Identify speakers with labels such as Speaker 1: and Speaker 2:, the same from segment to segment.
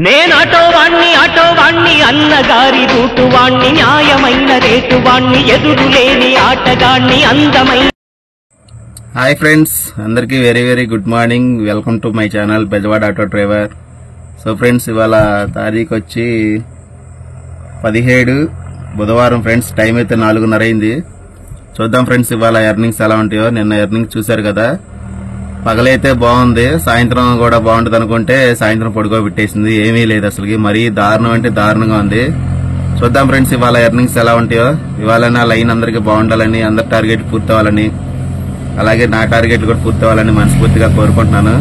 Speaker 1: నేను ఆటోవాణ్ణి అన్నగారి రూటువాణ్ణి న్యాయమైన రేటువాణ్ణి ఎదురులేని ఆటగాణ్ణి అందమైన.
Speaker 2: హాయ్ ఫ్రెండ్స్, అందరికీ very very good morning. Welcome to my channel Bezawada auto driver. So friends, ఇవాళ తారీఖు వచ్చి 17 బుధవారం ఫ్రెండ్స్. టైం అయితే 4:30 అయింది. చూద్దాం ఫ్రెండ్స్ ఇవాళ ఎర్నింగ్స్ ఎలా ఉంటాయో. నిన్న ఎర్నింగ్స్ చూశారు కదా, పగలైతే బాగుంది, సాయంత్రం కూడా బాగుంటుంది అనుకుంటే సాయంత్రం పడుకోబెట్టేసింది. ఏమీ లేదు అసలుకి, మరీ దారుణం అంటే దారుణంగా ఉంది. చూద్దాం ఫ్రెండ్స్ ఇవాళ ఎర్నింగ్స్ ఎలా ఉంటాయో. ఇవాళ నా లైన్ అందరికీ బాగుండాలని, అందరి టార్గెట్ పూర్తి అవ్వాలని, అలాగే నా టార్గెట్లు కూడా పూర్తి అవ్వాలని మనస్ఫూర్తిగా కోరుకుంటున్నాను.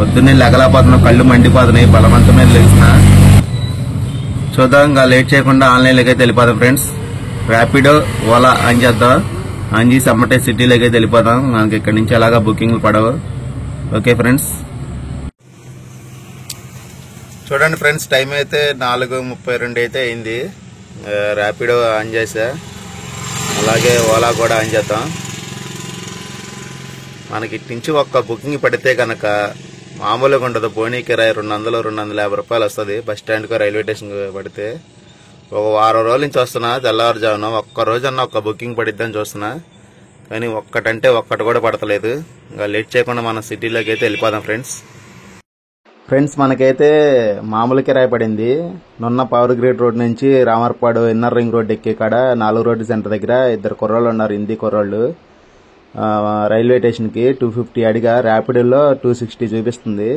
Speaker 2: పొద్దున్నే లెగలేకపోతున్నాను, కళ్ళు మండిపోతున్నాయి, బలవంతమే లెగిస్తున్నా. చూద్దాం, ఇంకా లేట్ చేయకుండా ఆన్లైన్లోకి అయితే వెళ్ళిపోదాం ఫ్రెండ్స్. ర్యాపిడో, ఓలా ఆన్ చేద్దాం. ఆన్ చేసి అమ్మటే సిటీలోకి అయితే వెళ్ళిపోదాం. మనకి ఇక్కడ నుంచి అలాగా బుకింగ్లు పడవు. ఓకే ఫ్రెండ్స్, చూడండి ఫ్రెండ్స్, టైం అయితే 4:32 అయితే అయింది. ర్యాపిడో ఆన్ చేసా, అలాగే ఓలా కూడా ఆన్ చేద్దాం. మనకి ఇటు నుంచి ఒక్క బుకింగ్ పడితే కనుక మామూలుగా ఉండదు. బోనీ కిరాయి 200-250 రూపాయలు వస్తుంది. బస్ స్టాండ్కో రైల్వే స్టేషన్కి పడితే. ఒక వారం రోజుల నుంచి వస్తున్నా, తెల్లవారుజామున ఒక్క రోజన్నా ఒక్క బుకింగ్ పడిద్దని చూస్తున్నా, కానీ ఒక్కటంటే ఒక్కటి కూడా పడతలేదు. ఇంకా లేట్ చేయకుండా మనం సిటీలోకి అయితే వెళ్ళిపోదాం ఫ్రెండ్స్. మనకైతే మామూలు కిరాయి పడింది. నున్న పవర్ గ్రేడ్ రోడ్ నుంచి రామర్పాడు ఇన్నర్ రింగ్ రోడ్ ఎక్కే కాడ 4 రోడ్డు సెంటర్ దగ్గర 2 కుర్రోళ్ళు ఉన్నారు, హిందీ కుర్రోళ్ళు. రైల్వే స్టేషన్కి 250 అడిగా, ర్యాపిడోలో 260 చూపిస్తుంది.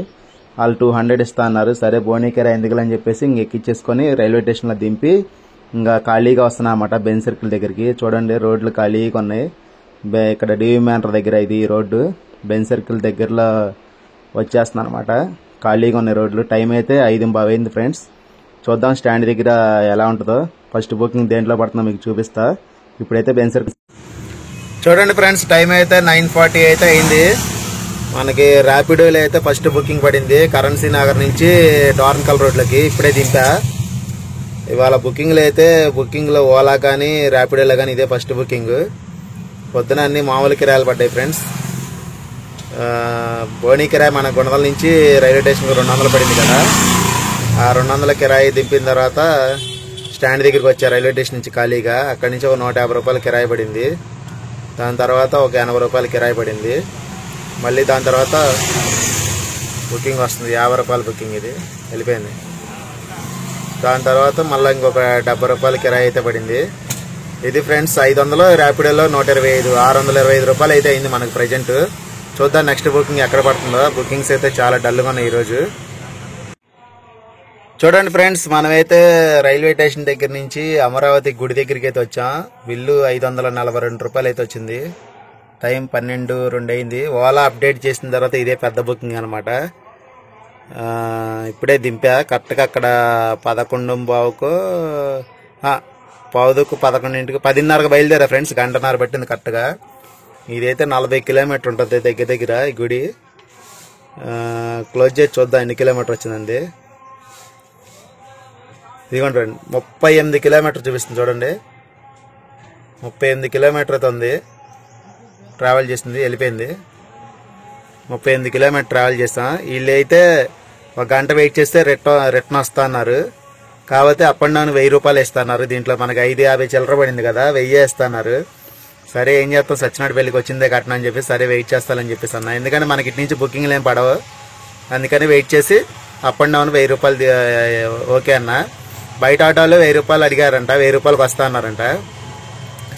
Speaker 2: వాళ్ళు 200 ఇస్తా అన్నారు. సరే బోనీ కిరాయి ఎందుకులని చెప్పేసి ఇంక ఎక్కిచ్చేసుకొని రైల్వే స్టేషన్లో దింపి ఇంకా ఖాళీగా వస్తున్నా అన్నమాట బెంజ్ సర్కిల్ దగ్గరికి. చూడండి రోడ్లు ఖాళీగా ఉన్నాయి. ఇక్కడ డివి మ్యానర్ దగ్గర ఇది రోడ్డు. బెంజ్ సర్కిల్ దగ్గరలో వచ్చేస్తున్నాను అనమాట. ఖాళీగా ఉన్నాయి రోడ్లు. టైం అయితే 5:15 అయింది ఫ్రెండ్స్. చూద్దాం స్టాండ్ దగ్గర ఎలా ఉంటుందో. ఫస్ట్ బుకింగ్ దేంట్లో పడుతుందో మీకు చూపిస్తా. ఇప్పుడైతే బెంజ్ సర్కిల్ చూడండి ఫ్రెండ్స్, టైం అయితే 9:40 అయితే అయింది. మనకి ర్యాపిడోలో అయితే ఫస్ట్ బుకింగ్ పడింది. కరెన్సీ నగర్ నుంచి డార్న్కల్ రోడ్లకి ఇప్పుడే దింపా. ఇవాళ బుకింగ్లు అయితే బుకింగ్లో ఓలా కానీ ర్యాపిడోలో కానీ ఇదే ఫస్ట్ బుకింగ్. పొద్దున అన్ని మామూలు కిరాయిలు పడ్డాయి ఫ్రెండ్స్. బోనీ కిరాయి మన గుణదల నుంచి రైల్వే స్టేషన్కి 200 పడింది కదా. ఆ 200 కిరాయి దింపిన తర్వాత స్టాండ్ దగ్గరికి వచ్చా రైల్వే స్టేషన్ నుంచి ఖాళీగా. అక్కడి నుంచి ఒక 150 రూపాయలు కిరాయి పడింది. దాని తర్వాత ఒక 80 రూపాయలు కిరాయి పడింది. మళ్ళీ దాని తర్వాత బుకింగ్ వస్తుంది, 50 రూపాయల బుకింగ్ ఇది వెళ్ళిపోయింది. దాని తర్వాత మళ్ళీ ఇంకొక 70 రూపాయల కిరాయి అయితే పడింది. ఇది ఫ్రెండ్స్ 500 ర్యాపిడోలో 125, 625 రూపాయలు అయితే అయింది మనకు ప్రజెంట్. చూద్దాం నెక్స్ట్ బుకింగ్ ఎక్కడ పడుతుందో. బుకింగ్స్ అయితే చాలా డల్గా ఉన్నాయి ఈరోజు. చూడండి ఫ్రెండ్స్, మనమైతే రైల్వే స్టేషన్ దగ్గర నుంచి అమరావతి గుడి దగ్గరికి అయితే వచ్చాం. బిల్లు 542 రూపాయలు అయితే వచ్చింది. టైం 12:02 అయింది. ఓలా అప్డేట్ చేసిన తర్వాత ఇదే పెద్ద బుకింగ్ అనమాట. ఇప్పుడే దింపా కరెక్ట్గా అక్కడ 11:15కు 11:10కి 10:30కి బయలుదేరా ఫ్రెండ్స్. గంటన్నర పట్టింది కరెక్ట్గా. ఇదైతే 40 కిలోమీటర్ ఉంటుంది దగ్గర దగ్గర ఈ గుడి. క్లోజ్ చేసి చూద్దాం ఎన్ని కిలోమీటర్ వచ్చిందండి. ఇదిగోండి ఫ్రెండ్, 38 కిలోమీటర్ చూపిస్తుంది చూడండి. 38 కిలోమీటర్ అయితే ఉంది ట్రావెల్ చేసింది, వెళ్ళిపోయింది. 38 కిలోమీటర్ ట్రావెల్ చేస్తాం. వీళ్ళు అయితే 1 గంట వెయిట్ చేస్తే రిటర్న్ వస్తా అన్నారు. కాకపోతే అప్ అండ్ డౌన్ 1000 రూపాయలు ఇస్తున్నారు. దీంట్లో మనకి 550 చిల్లర పడింది కదా, 1000 ఇస్తున్నారు. సరే ఏం చేస్తాం, సచ్చినాడు పెళ్ళికి వచ్చిందే కట్టినా అని చెప్పి సరే వెయిట్ చేస్తానని చెప్పేసి అన్నా. ఎందుకంటే మనకి ఇటు నుంచి బుకింగ్లు ఏం పడవు, అందుకని వెయిట్ చేసి అప్ అండ్ డౌన్ 1000 రూపాయలు ఓకే అన్న. బయట ఆటోలో 1000 రూపాయలు అడిగారంట, 1000 రూపాయలకు వస్తా అన్నారంట.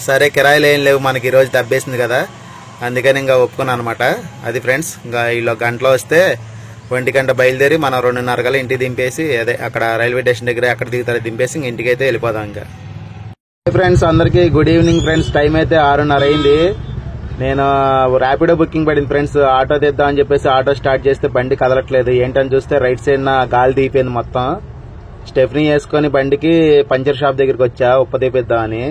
Speaker 2: సరే కిరాయిలు ఏం లేవు మనకి, ఈరోజు దబ్బేసింది కదా, అందుకని ఇంకా ఒప్పుకున్నాను అనమాట. అది ఫ్రెండ్స్, ఇంకా వీళ్ళు గంటలో వస్తే 1 గంట బయలుదేరి మనం 2:30 కల్లా ఇంటికి దింపేసి, అదే అక్కడ రైల్వే స్టేషన్ దగ్గర ఎక్కడ దిగుతారో దింపేసి ఇంక ఇంటికి అయితే వెళ్ళిపోదాం. ఇంకా ఫ్రెండ్స్ అందరికీ గుడ్ ఈవినింగ్ ఫ్రెండ్స్. టైం అయితే 6:30 అయింది. నేను ర్యాపిడో బుకింగ్ పడింది ఫ్రెండ్స్. ఆటో తెద్దాం అని చెప్పేసి ఆటో స్టార్ట్ చేస్తే బండి కదలట్లేదు. ఏంటని చూస్తే రైట్ సైడ్ గాలి దిగిపోయింది మొత్తం. స్టెఫ్నీ వేసుకొని బండికి పంచర్ షాప్ దగ్గరికి వచ్చా ఉప్పదీపిద్దామని.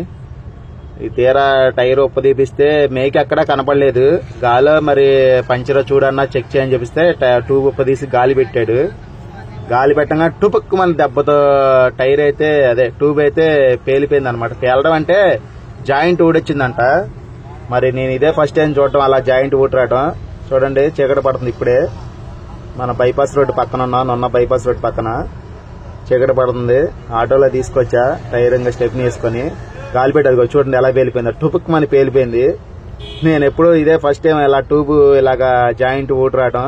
Speaker 2: ఈ తీరా టైర్ ఉప్పదీపిస్తే మేకి ఎక్కడా కనపడలేదు. గాలో మరి పంచర్ చూడన్నా చెక్ చేయని చెప్పిస్తే ట్యూబ్ ఉప్పదీసి గాలి పెట్టాడు. గాలి పెట్టగా టుపక్కు మన దెబ్బతో టైర్ అయితే అదే ట్యూబ్ అయితే పేలిపోయింది అనమాట. పేలడం అంటే జాయింట్ ఊడొచ్చిందంట. మరి నేను ఇదే ఫస్ట్ టైం చూడటం అలా జాయింట్ ఊటరాటం. చూడండి చీకటి పడుతుంది ఇప్పుడే. మన బైపాస్ రోడ్డు పక్కన ఉన్నాం, నున్న బైపాస్ రోడ్డు పక్కన. చీకటి పడుతుంది. ఆటోలో తీసుకొచ్చా, టైర్ ఇంకా స్టెప్ని వేసుకొని గాలి పెట్టి అది చూడండి ఎలా పేలిపోయింది. టుపుక్ మని పేలిపోయింది. నేను ఎప్పుడు ఇదే ఫస్ట్ టైం ఇలా ట్యూబ్ ఇలాగా జాయింట్ ఊడి రావటం.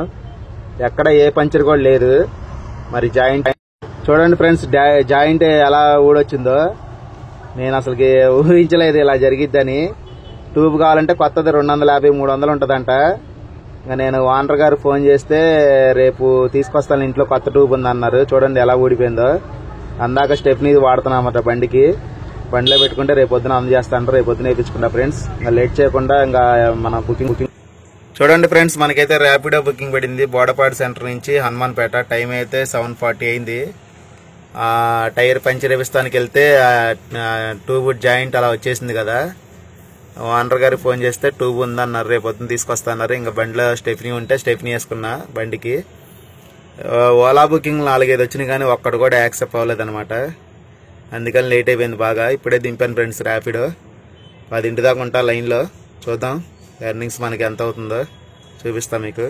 Speaker 2: ఎక్కడ ఏ పంచర్ కూడా లేదు. మరి జాయింట్ చూడండి ఫ్రెండ్స్, జాయింట్ ఎలా ఊడొచ్చిందో. నేను అసలుకి ఊహించలేదు ఇలా జరిగిద్దని. ట్యూబ్ కావాలంటే కొత్తది 250-300 ఉంటుందంట. ఇంకా నేను ఓనర్ గారు ఫోన్ చేస్తే రేపు తీసుకొస్తాను, ఇంట్లో కొత్త ట్యూబ్ ఉంది అన్నారు. చూడండి ఎలా ఊడిపోయిందో. అందాక స్టెప్ని వాడుతున్నామట బండికి. బండిలో పెట్టుకుంటే రేపు పొద్దున అందజేస్తాను. రేపు పొద్దున వేయించుకుంటా ఫ్రెండ్స్. ఇంకా లేట్ చేయకుండా ఇంకా మన బుకింగ్ చూడండి ఫ్రెండ్స్, మనకైతే ర్యాపిడో బుకింగ్ పడింది బోడపాడు సెంటర్ నుంచి హనుమాన్పేట. టైం అయితే 7:40 అయింది. టైర్ పంచర్ వేపిస్తానికి వెళ్తే ట్యూబ్ జాయింట్ అలా వచ్చేసింది కదా. ఓనర్ గారికి ఫోన్ చేస్తే ట్యూబ్ ఉందన్నారు, రేపు పొద్దున తీసుకొస్తాన్నారు. ఇంకా బండిలో స్టెఫ్నీ ఉంటే స్టెఫ్నీ వేసుకున్నా బండికి. ఓలా బుకింగ్ 4-5 వచ్చినాయి కానీ ఒక్కడు కూడా యాక్సెప్ట్ అవ్వలేదన్నమాట. అందుకని లేట్ అయిపోయింది బాగా. ఇప్పుడే దింపాను ఫ్రెండ్స్ ర్యాపిడో. 10 దాకా ఉంటా లైన్లో. చూద్దాం ఎర్నింగ్స్ మనకి ఎంత అవుతుందో చూపిస్తా మీకు.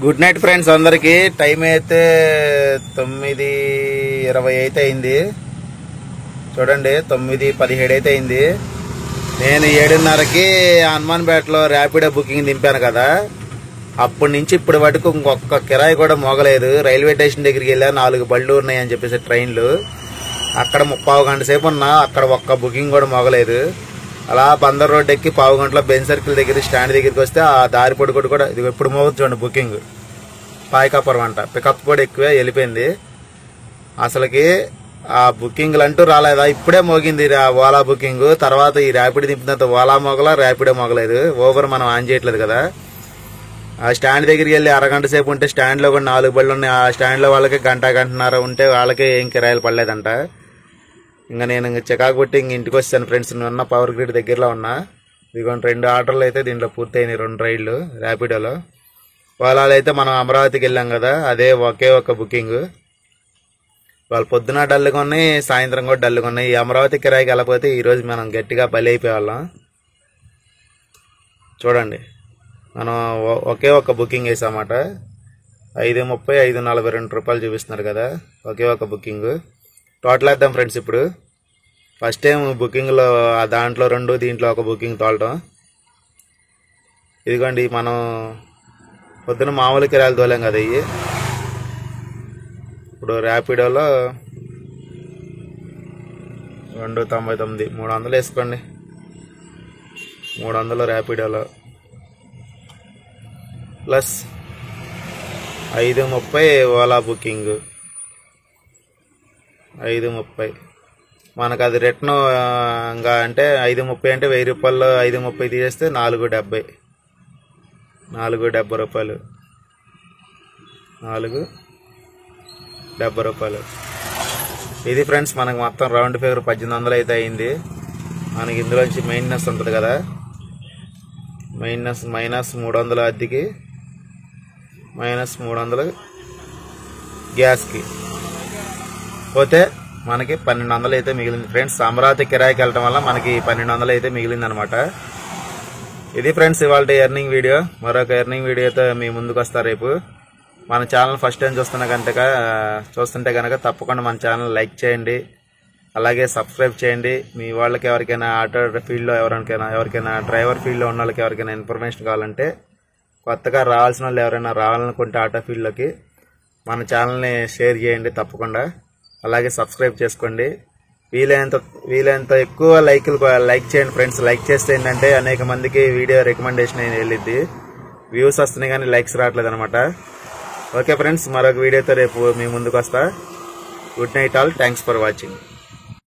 Speaker 2: గుడ్ నైట్ ఫ్రెండ్స్ అందరికి. టైం అయితే 9:20 అయితే అయింది. చూడండి 9:17 అయితే అయింది. నేను 7:30కి హనుమాన్పేటలో ర్యాపిడో బుకింగ్ దింపాను కదా. అప్పటి నుంచి ఇప్పటి వరకు ఇంకొక కిరాయి కూడా మోగలేదు. రైల్వే స్టేషన్ దగ్గరికి వెళ్ళా, 4 బళ్ళు ఉన్నాయని చెప్పేసి ట్రైన్లు. అక్కడ 30 గంట సేపు ఉన్నా, అక్కడ ఒక్క బుకింగ్ కూడా మోగలేదు. అలా బందర్ రోడ్ ఎక్కి 15 గంటల బెంజ్ సర్కిల్ దగ్గర స్టాండ్ దగ్గరికి వస్తే ఆ దారి పొడి కూడా ఇది ఎప్పుడు మోగుతుంది చూడండి బుకింగ్. పాయకాపురం అంట. పికప్ కూడా ఎక్కువే వెళ్ళిపోయింది. అసలుకి ఆ బుకింగ్లు అంటూ రాలేదా, ఇప్పుడే మోగింది ఓలా బుకింగ్. తర్వాత ఈ ర్యాపిడో దింపిన తర్వాత ఓలా మోగలా, ర్యాపిడో మోగలేదు. ఓవర్ మనం ఆన్ చేయట్లేదు కదా. ఆ స్టాండ్ దగ్గరికి వెళ్ళి అరగంట సేపు ఉంటే స్టాండ్ లో కూడా 4 బళ్ళు ఉన్నాయి. ఆ స్టాండ్ లో వాళ్ళకి గంటన్నర ఉంటే వాళ్ళకే ఏం కిరాయిలు పడలేదంట. ఇంకా నేను చికాకు పెట్టి ఇంటికి వచ్చాను ఫ్రెండ్స్. నిన్న పవర్ గ్రిడ్ దగ్గరలో ఉన్నా. ఇదిగోండి 2 ఆర్డర్లు అయితే దీంట్లో పూర్తయినాయి, 2 రైళ్లు ర్యాపిడోలో. ఓలాలో అయితే మనం అమరావతికి వెళ్ళాం కదా, అదే ఒకే ఒక బుకింగ్. వాళ్ళు పొద్దున డల్గా ఉన్నాయి, సాయంత్రం కూడా డల్గా ఉన్నాయి. ఈ అమరావతి కిరాయికి వెళ్ళకపోతే ఈరోజు మనం గట్టిగా బలి అయిపోయేవాళ్ళం. చూడండి మనం ఒకే ఒక బుకింగ్ వేసామట. 5:30, 5:42 రూపాయలు చూపిస్తున్నారు కదా, ఒకే ఒక బుకింగ్. టోటల్ వేద్దాం ఫ్రెండ్స్. ఇప్పుడు ఫస్ట్ టైం బుకింగ్లో దాంట్లో 2, దీంట్లో ఒక బుకింగ్ తోలటం. ఇదిగోండి మనం పొద్దున మామూలు కిరాయిలు తోలాం కదా ఇవి. ఇప్పుడు ర్యాపిడోలో 2.99, 300 వేసుకోండి. 300 ర్యాపిడోలో ప్లస్ 5:30 ఓలా బుకింగ్. 5:30 మనకు అది రిటర్న్ ఇంకా అంటే 5:30 అంటే 1000 రూపాయలు. 5:30 తీసేస్తే 4.70. 4.70 రూపాయలు. 4.70 రూపాయలు. ఇది ఫ్రెండ్స్ మనకు మొత్తం రౌండ్ ఫిగర్ 1800 అయితే అయింది. మనకి ఇందులోంచి మెయింటెనెన్స్ ఉంటుంది కదా, మెయింటెనెన్స్ -300 అద్దెకి, -300 గ్యాస్కి పోతే మనకి 1200 అయితే మిగిలింది ఫ్రెండ్స్. అమరావతి కిరాయికి వెళ్ళటం వల్ల మనకి 1200 అయితే మిగిలింది అనమాట. ఇది ఫ్రెండ్స్ ఇవాళ ఎర్నింగ్ వీడియో. మరొక ఎర్నింగ్ వీడియోతో మీ ముందుకు వస్తా రేపు. మన ఛానల్ ఫస్ట్ టైం చూస్తుంటే కనుక తప్పకుండా మన ఛానల్ లైక్ చేయండి, అలాగే సబ్స్క్రైబ్ చేయండి. మీ వాళ్ళకి ఎవరికైనా ఆటో ఫీల్డ్లో ఎవరికైనా డ్రైవర్ ఫీల్డ్లో ఉన్న వాళ్ళకి ఎవరికైనా ఇన్ఫర్మేషన్ కావాలంటే, కొత్తగా రావాల్సిన వాళ్ళు ఎవరైనా రావాలనుకుంటే ఆటో ఫీల్డ్లోకి మన ఛానల్ని షేర్ చేయండి తప్పకుండా. అలాగే సబ్స్క్రైబ్ చేసుకోండి. వీలైనంత ఎక్కువ లైక్ చేయండి ఫ్రెండ్స్. లైక్ చేస్తే ఏంటంటే అనేక మందికి వీడియో రికమెండేషన్ అయిన వెళ్ళిద్ది. వ్యూస్ వస్తున్నాయి కానీ లైక్స్ రావట్లేదు అనమాట. ఓకే ఫ్రెండ్స్, మరొక వీడియోతో రేపు మీ ముందుకు వస్తా. Good night all. Thanks for watching.